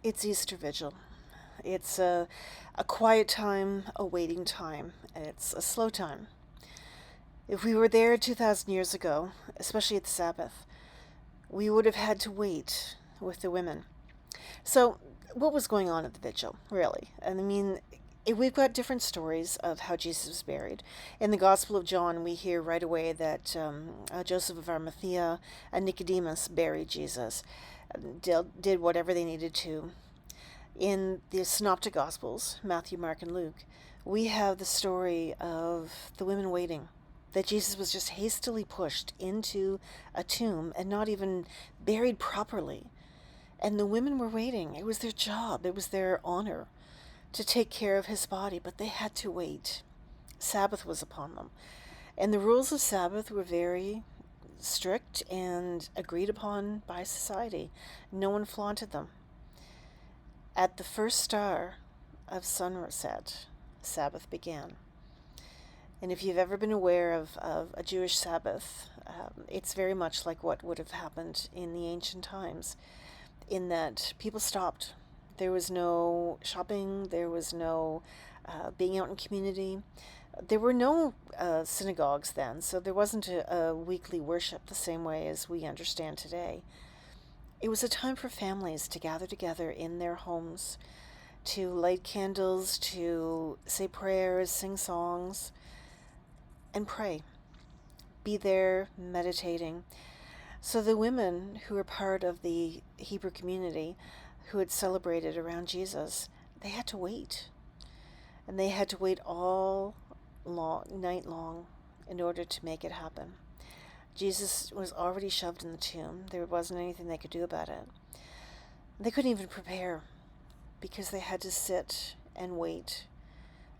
It's Easter Vigil. It's a quiet time, a waiting time, and it's a slow time. If we were there 2,000 years ago, especially at the Sabbath, we would have had to wait with the women. So, what was going on at the Vigil, really? And I mean, we've got different stories of how Jesus was buried. In the Gospel of John, we hear right away that Joseph of Arimathea and Nicodemus buried Jesus, did whatever they needed to. In the Synoptic Gospels, Matthew, Mark, and Luke, we have the story of the women waiting, that Jesus was just hastily pushed into a tomb and not even buried properly. And the women were waiting. It was their job, it was their honor to take care of his body, but they had to wait. Sabbath was upon them. And the rules of Sabbath were very strict and agreed upon by society. No one flaunted them. At the first star of sunset, Sabbath began. And if you've ever been aware of a Jewish Sabbath, it's very much like what would have happened in the ancient times, in that people stopped. There was no shopping, there was no being out in community. There were no synagogues then, so there wasn't a weekly worship the same way as we understand today. It was a time for families to gather together in their homes, to light candles, to say prayers, sing songs, and pray. Be there meditating. So the women who were part of the Hebrew community who had celebrated around Jesus, they had to wait. And they had to wait all night long in order to make it happen. Jesus was already shoved in the tomb. There wasn't anything they could do about it. They couldn't even prepare because they had to sit and wait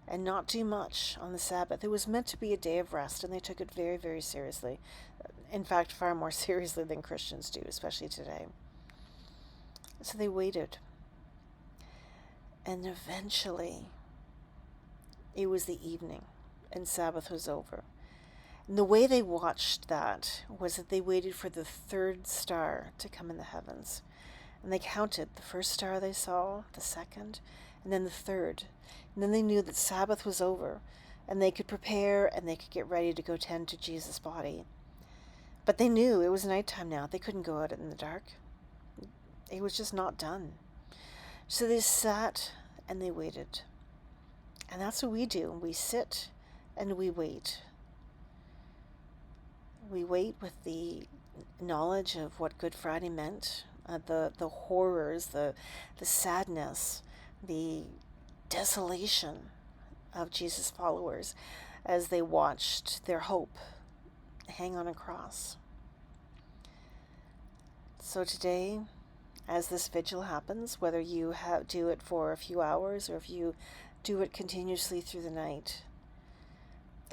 and not do much on the Sabbath. It was meant to be a day of rest, and they took it very, very seriously. In fact, far more seriously than Christians do, especially today. So they waited. And eventually, it was the evening, and Sabbath was over. And the way they watched that was that they waited for the third star to come in the heavens. And they counted the first star they saw, the second, and then the third. And then they knew that Sabbath was over, and they could prepare and they could get ready to go tend to Jesus' body. But they knew it was nighttime now. They couldn't go out in the dark. It was just not done. So they sat and they waited. And that's what we do. We sit and we wait. We wait with the knowledge of what Good Friday meant, the horrors, the sadness, the desolation of Jesus' followers as they watched their hope hang on a cross. So today, as this vigil happens, whether you do it for a few hours or if you do it continuously through the night,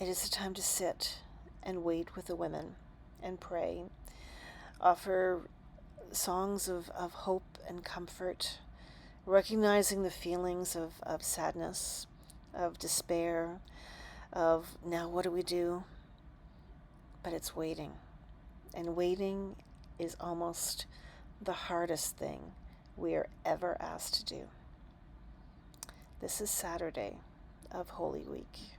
it is a time to sit and wait with the women and pray. Offer songs of hope and comfort, recognizing the feelings of sadness, of despair, of now what do we do? But it's waiting. And waiting is almost the hardest thing we are ever asked to do. This is Saturday of Holy Week.